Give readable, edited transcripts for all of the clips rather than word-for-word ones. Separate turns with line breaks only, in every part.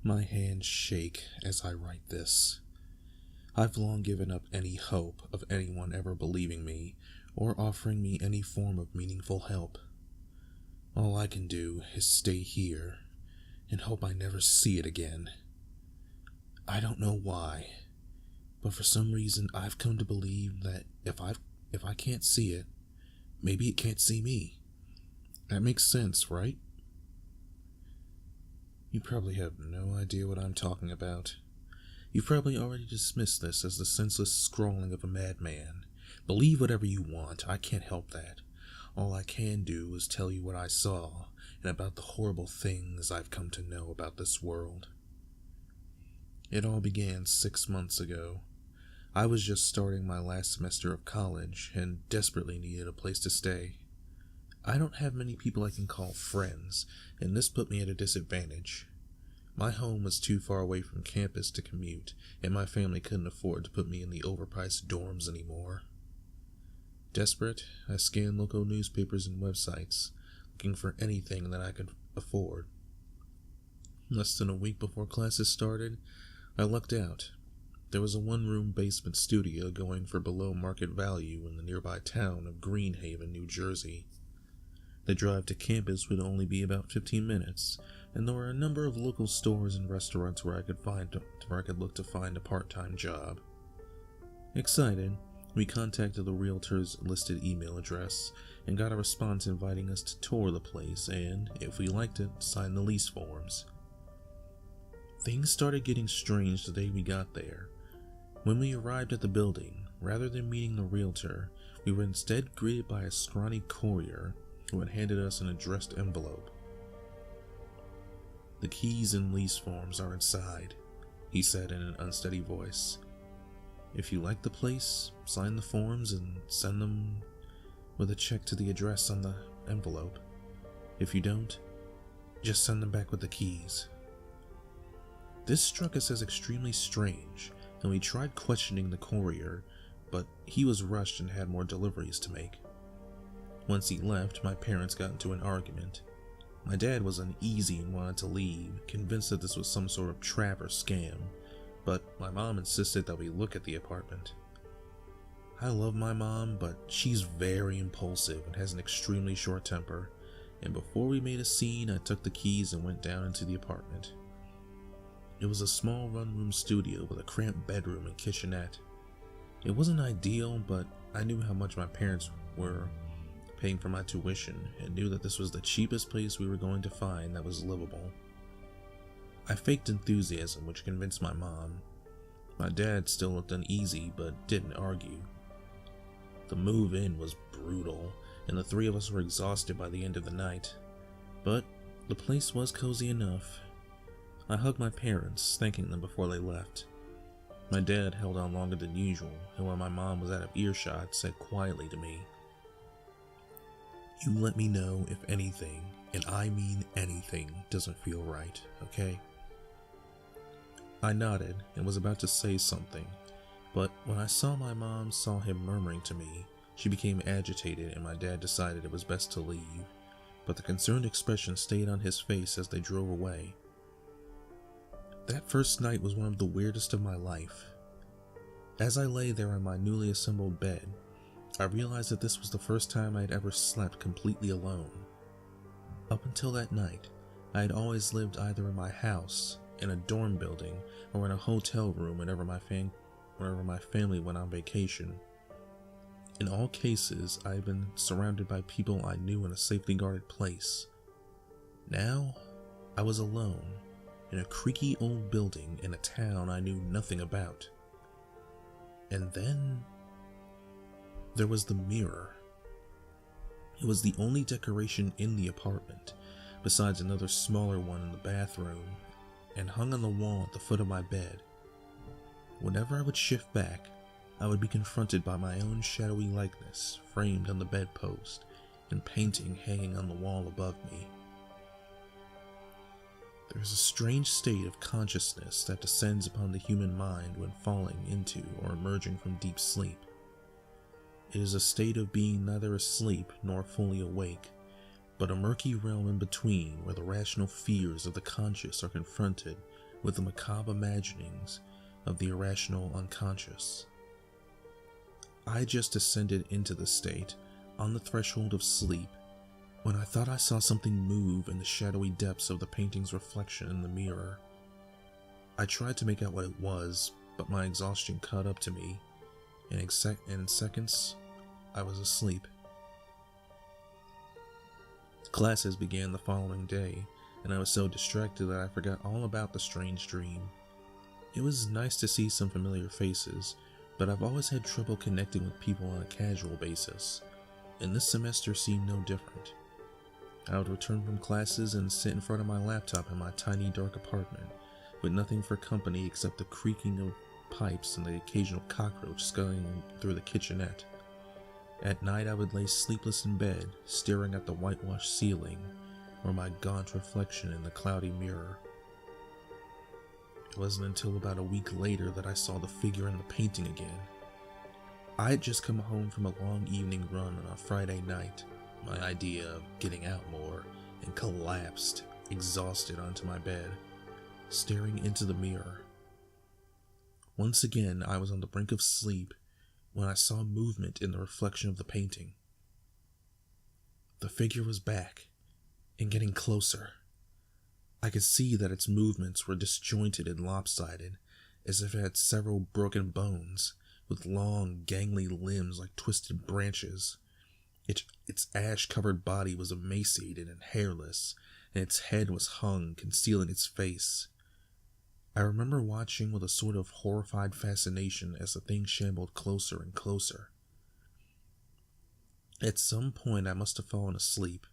My hands shake as I write this. I've long given up any hope of anyone ever believing me or offering me any form of meaningful help. All I can do is stay here and hope I never see it again. I don't know why, but for some reason I've come to believe that if I can't see it, maybe it can't see me. That makes sense, right? You probably have no idea what I'm talking about. You've probably already dismissed this as the senseless scrawling of a madman. Believe whatever you want, I can't help that. All I can do is tell you what I saw and about the horrible things I've come to know about this world. It all began 6 months ago. I was just starting my last semester of college and desperately needed a place to stay. I don't have many people I can call friends, and this put me at a disadvantage. My home was too far away from campus to commute, and my family couldn't afford to put me in the overpriced dorms anymore. Desperate, I scanned local newspapers and websites, looking for anything that I could afford. Less than a week before classes started, I lucked out. There was a one-room basement studio going for below market value in the nearby town of Greenhaven, New Jersey. The drive to campus would only be about 15 minutes, and there were a number of local stores and restaurants where I could look to find a part-time job. Excited, we contacted the realtor's listed email address and got a response inviting us to tour the place and, if we liked it, sign the lease forms. Things started getting strange the day we got there. When we arrived at the building, rather than meeting the realtor, we were instead greeted by a scrawny courier who had handed us an addressed envelope. "The keys and lease forms are inside," he said in an unsteady voice. "If you like the place, sign the forms and send them with a check to the address on the envelope. If you don't, just send them back with the keys." This struck us as extremely strange, and we tried questioning the courier, but he was rushed and had more deliveries to make. Once he left, my parents got into an argument. My dad was uneasy and wanted to leave, convinced that this was some sort of trap or scam, but my mom insisted that we look at the apartment. I love my mom, but she's very impulsive and has an extremely short temper, and before we made a scene, I took the keys and went down into the apartment. It was a small one-room studio with a cramped bedroom and kitchenette. It wasn't ideal, but I knew how much my parents were paying for my tuition and knew that this was the cheapest place we were going to find that was livable. I faked enthusiasm, which convinced my mom. My dad still looked uneasy, but didn't argue. The move-in was brutal, and the three of us were exhausted by the end of the night. But the place was cozy enough. I hugged my parents, thanking them before they left. My dad held on longer than usual, and while my mom was out of earshot, said quietly to me, "You let me know if anything, and I mean anything, doesn't feel right, okay?" I nodded and was about to say something, but when I saw my mom saw him murmuring to me, she became agitated and my dad decided it was best to leave, but the concerned expression stayed on his face as they drove away. That first night was one of the weirdest of my life. As I lay there on my newly assembled bed, I realized that this was the first time I had ever slept completely alone. Up until that night, I had always lived either in my house, in a dorm building, or in a hotel room whenever my family went on vacation. In all cases, I had been surrounded by people I knew in a safely guarded place. Now, I was alone, in a creaky old building in a town I knew nothing about. And then there was the mirror. It was the only decoration in the apartment, besides another smaller one in the bathroom, and hung on the wall at the foot of my bed. Whenever I would shift back, I would be confronted by my own shadowy likeness framed on the bedpost and painting hanging on the wall above me. There is a strange state of consciousness that descends upon the human mind when falling into or emerging from deep sleep. It is a state of being neither asleep nor fully awake, but a murky realm in between where the rational fears of the conscious are confronted with the macabre imaginings of the irrational unconscious. I just descended into the state, on the threshold of sleep, when I thought I saw something move in the shadowy depths of the painting's reflection in the mirror. I tried to make out what it was, but my exhaustion caught up to me, and in seconds, I was asleep. Classes began the following day, and I was so distracted that I forgot all about the strange dream. It was nice to see some familiar faces, but I've always had trouble connecting with people on a casual basis, and this semester seemed no different. I would return from classes and sit in front of my laptop in my tiny dark apartment, with nothing for company except the creaking of pipes and the occasional cockroach scurrying through the kitchenette. At night I would lay sleepless in bed, staring at the whitewashed ceiling, or my gaunt reflection in the cloudy mirror. It wasn't until about a week later that I saw the figure in the painting again. I had just come home from a long evening run on a Friday night, my idea of getting out more, and collapsed, exhausted, onto my bed, staring into the mirror. Once again I was on the brink of sleep when I saw movement in the reflection of the painting. The figure was back, and getting closer. I could see that its movements were disjointed and lopsided, as if it had several broken bones, with long, gangly limbs like twisted branches. Its ash-covered body was emaciated and hairless, and its head was hung, concealing its face. I remember watching with a sort of horrified fascination as the thing shambled closer and closer. At some point I must have fallen asleep.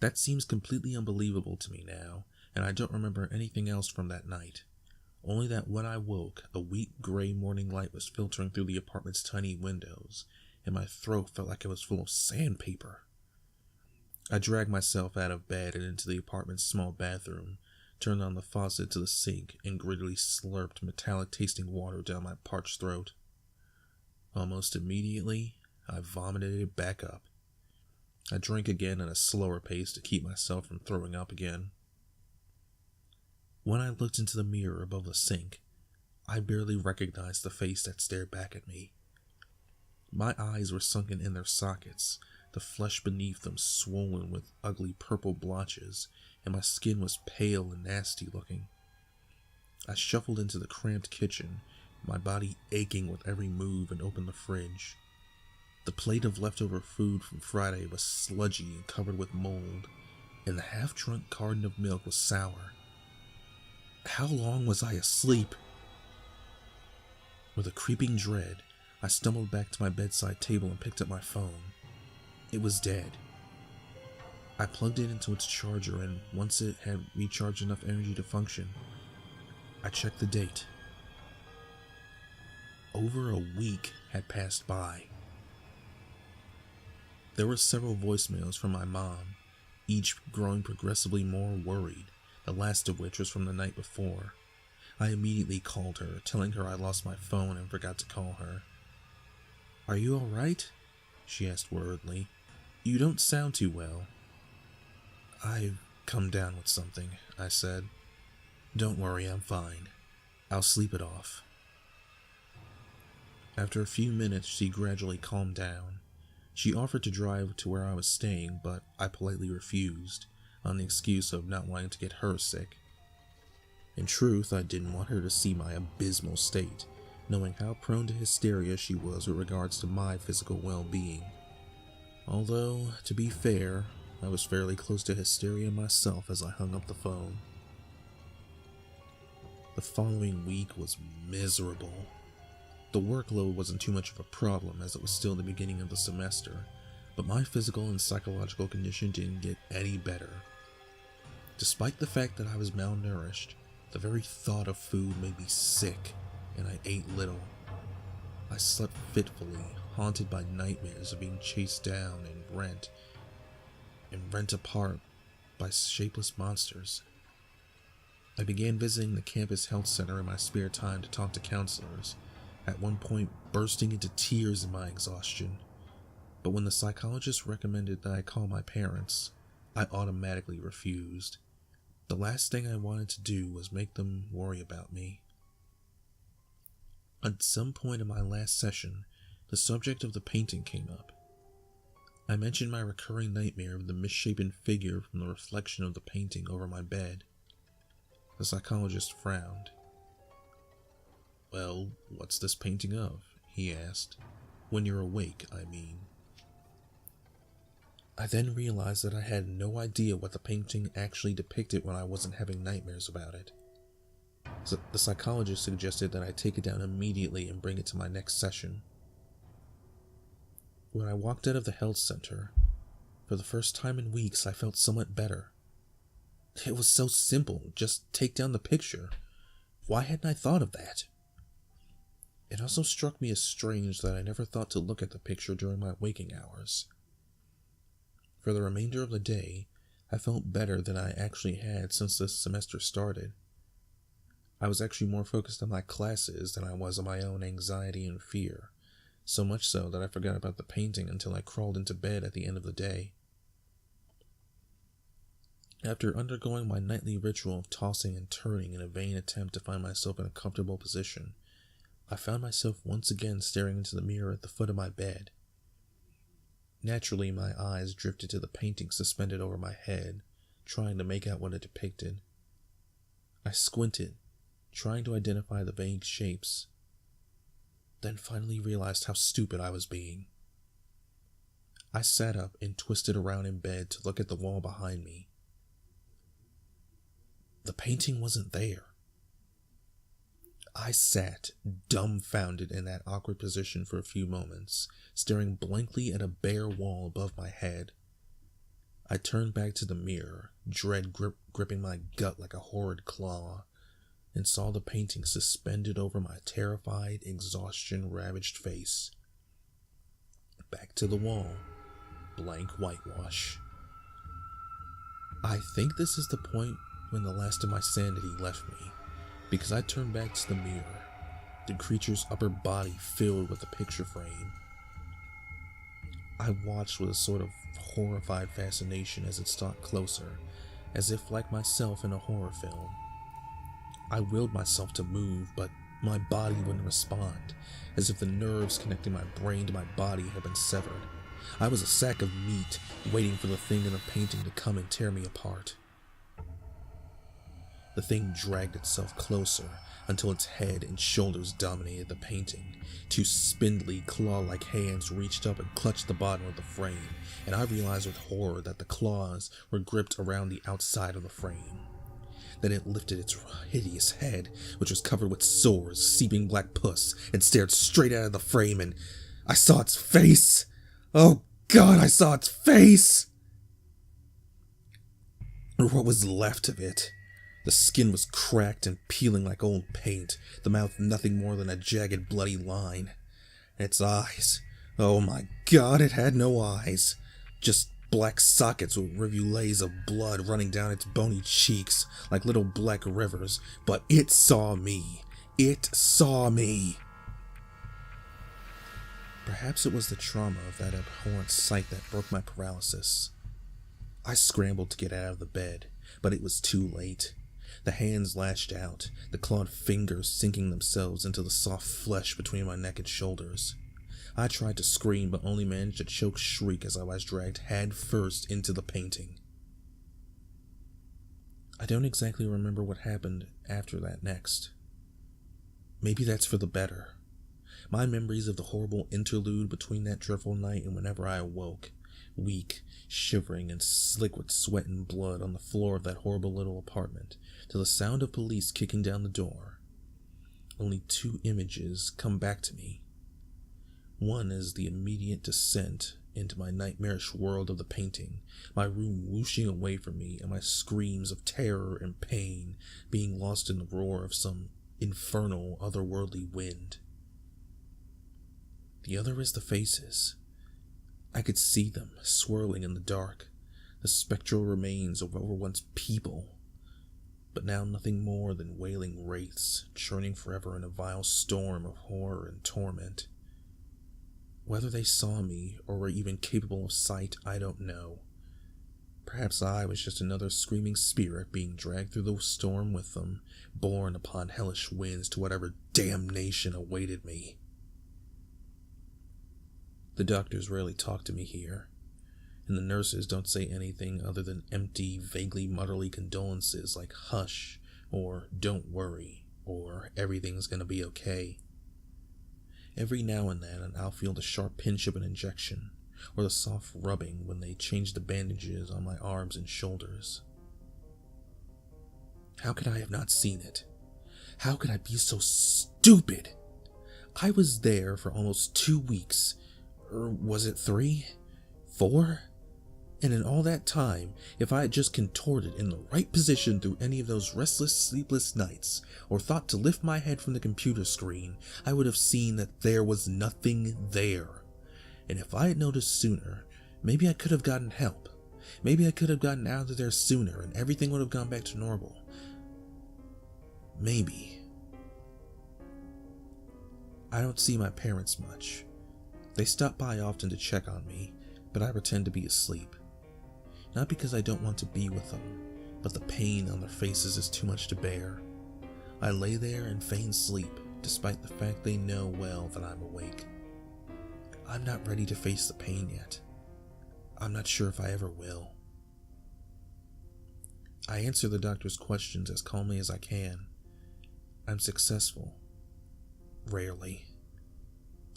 That seems completely unbelievable to me now, and I don't remember anything else from that night. Only that when I woke, a weak gray morning light was filtering through the apartment's tiny windows, and my throat felt like it was full of sandpaper. I dragged myself out of bed and into the apartment's small bathroom, turned on the faucet to the sink, and greedily slurped metallic-tasting water down my parched throat. Almost immediately, I vomited it back up. I drank again at a slower pace to keep myself from throwing up again. When I looked into the mirror above the sink, I barely recognized the face that stared back at me. My eyes were sunken in their sockets, the flesh beneath them swollen with ugly purple blotches, and my skin was pale and nasty looking. I shuffled into the cramped kitchen, my body aching with every move, and opened the fridge. The plate of leftover food from Friday was sludgy and covered with mold, and the half-drunk carton of milk was sour. How long was I asleep? With a creeping dread, I stumbled back to my bedside table and picked up my phone. It was dead. I plugged it into its charger, and once it had recharged enough energy to function, I checked the date. Over a week had passed by. There were several voicemails from my mom, each growing progressively more worried, the last of which was from the night before. I immediately called her, telling her I lost my phone and forgot to call her. "Are you all right?" she asked worriedly. "You don't sound too well." "I've come down with something," I said. "Don't worry, I'm fine. I'll sleep it off." After a few minutes, she gradually calmed down. She offered to drive to where I was staying, but I politely refused, on the excuse of not wanting to get her sick. In truth, I didn't want her to see my abysmal state, knowing how prone to hysteria she was with regards to my physical well-being. Although, to be fair, I was fairly close to hysteria myself as I hung up the phone. The following week was miserable. The workload wasn't too much of a problem as it was still the beginning of the semester, but my physical and psychological condition didn't get any better. Despite the fact that I was malnourished, the very thought of food made me sick, and I ate little. I slept fitfully, haunted by nightmares of being chased down and rent apart by shapeless monsters. I began visiting the campus health center in my spare time to talk to counselors, at one point bursting into tears in my exhaustion. But when the psychologist recommended that I call my parents, I automatically refused. The last thing I wanted to do was make them worry about me. At some point in my last session, the subject of the painting came up. I mentioned my recurring nightmare of the misshapen figure from the reflection of the painting over my bed. The psychologist frowned. "Well, what's this painting of?" he asked. "When you're awake, I mean." I then realized that I had no idea what the painting actually depicted when I wasn't having nightmares about it. So the psychologist suggested that I take it down immediately and bring it to my next session. When I walked out of the health center, for the first time in weeks, I felt somewhat better. It was so simple, just take down the picture. Why hadn't I thought of that? It also struck me as strange that I never thought to look at the picture during my waking hours. For the remainder of the day, I felt better than I actually had since this semester started. I was actually more focused on my classes than I was on my own anxiety and fear, so much so that I forgot about the painting until I crawled into bed at the end of the day. After undergoing my nightly ritual of tossing and turning in a vain attempt to find myself in a comfortable position, I found myself once again staring into the mirror at the foot of my bed. Naturally, my eyes drifted to the painting suspended over my head, trying to make out what it depicted. I squinted, trying to identify the vague shapes, then finally realized how stupid I was being. I sat up and twisted around in bed to look at the wall behind me. The painting wasn't there. I sat dumbfounded in that awkward position for a few moments, staring blankly at a bare wall above my head. I turned back to the mirror, dread gripping my gut like a horrid claw, and saw the painting suspended over my terrified, exhaustion-ravaged face. Back to the wall, blank whitewash. I think this is the point when the last of my sanity left me, because I turned back to the mirror, the creature's upper body filled with the picture frame. I watched with a sort of horrified fascination as it stalked closer, as if like myself in a horror film. I willed myself to move, but my body wouldn't respond, as if the nerves connecting my brain to my body had been severed. I was a sack of meat, waiting for the thing in the painting to come and tear me apart. The thing dragged itself closer, until its head and shoulders dominated the painting. Two spindly, claw-like hands reached up and clutched the bottom of the frame, and I realized with horror that the claws were gripped around the outside of the frame. Then it lifted its hideous head, which was covered with sores, seeping black pus, and stared straight out of the frame, and I saw its face! Oh God, I saw its face! Or what was left of it. The skin was cracked and peeling like old paint, the mouth nothing more than a jagged, bloody line. Its eyes, oh my God, it had no eyes. Just black sockets with rivulets of blood running down its bony cheeks like little black rivers. But it saw me. It saw me. Perhaps it was the trauma of that abhorrent sight that broke my paralysis. I scrambled to get out of the bed, but it was too late. The hands lashed out, the clawed fingers sinking themselves into the soft flesh between my neck and shoulders. I tried to scream, but only managed a choked shriek as I was dragged head first into the painting. I don't exactly remember what happened after that next. Maybe that's for the better. My memories of the horrible interlude between that dreadful night and whenever I awoke, weak, shivering, and slick with sweat and blood on the floor of that horrible little apartment, to the sound of police kicking down the door. Only two images come back to me. One is the immediate descent into my nightmarish world of the painting, my room whooshing away from me, and my screams of terror and pain being lost in the roar of some infernal, otherworldly wind. The other is the faces. I could see them, swirling in the dark, the spectral remains of what were once people, but now nothing more than wailing wraiths, churning forever in a vile storm of horror and torment. Whether they saw me, or were even capable of sight, I don't know, Perhaps I was just another screaming spirit being dragged through the storm with them, borne upon hellish winds to whatever damnation awaited me. The doctors rarely talk to me here, and the nurses don't say anything other than empty, vaguely mutterly condolences like hush, or don't worry, or everything's gonna be okay. Every now and then I'll feel the sharp pinch of an injection, or the soft rubbing when they change the bandages on my arms and shoulders. How could I have not seen it? How could I be so stupid? I was there for almost 2 weeks, or was it 3? 4? And in all that time, if I had just contorted in the right position through any of those restless, sleepless nights, or thought to lift my head from the computer screen, I would have seen that there was nothing there. And if I had noticed sooner, maybe I could have gotten help. Maybe I could have gotten out of there sooner and everything would have gone back to normal. Maybe. I don't see my parents much. They stop by often to check on me, but I pretend to be asleep. Not because I don't want to be with them, but the pain on their faces is too much to bear. I lay there and feign sleep, despite the fact they know well that I'm awake. I'm not ready to face the pain yet. I'm not sure if I ever will. I answer the doctor's questions as calmly as I can. I'm successful. Rarely.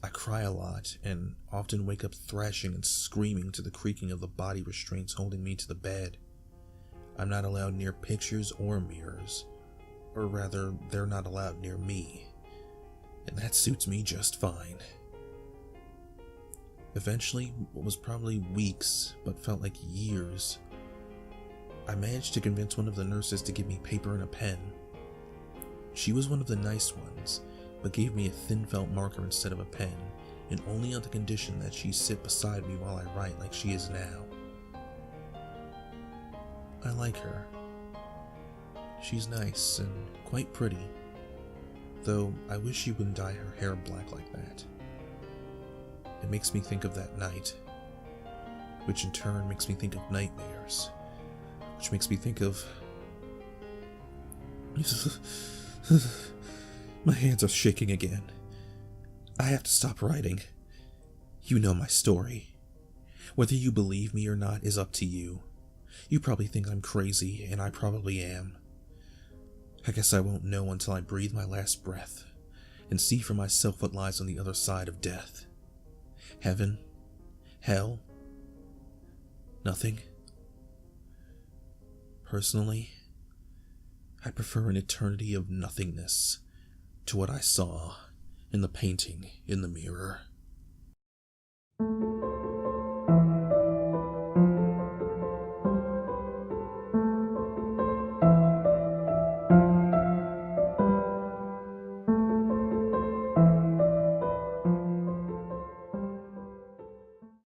I cry a lot and often wake up thrashing and screaming to the creaking of the body restraints holding me to the bed. I'm not allowed near pictures or mirrors, or rather, they're not allowed near me, and that suits me just fine. Eventually, what was probably weeks, but felt like years, I managed to convince one of the nurses to give me paper and a pen. She was one of the nice ones, but gave me a thin felt marker instead of a pen, and only on the condition that she sit beside me while I write like she is now. I like her. She's nice and quite pretty, though I wish she wouldn't dye her hair black like that. It makes me think of that night, which in turn makes me think of nightmares, which makes me think of... My hands are shaking again. I have to stop writing. You know my story. Whether you believe me or not is up to you. You probably think I'm crazy, and I probably am. I guess I won't know until I breathe my last breath, and see for myself what lies on the other side of death. Heaven? Hell? Nothing? Personally, I prefer an eternity of nothingness to what I saw in the painting in the mirror.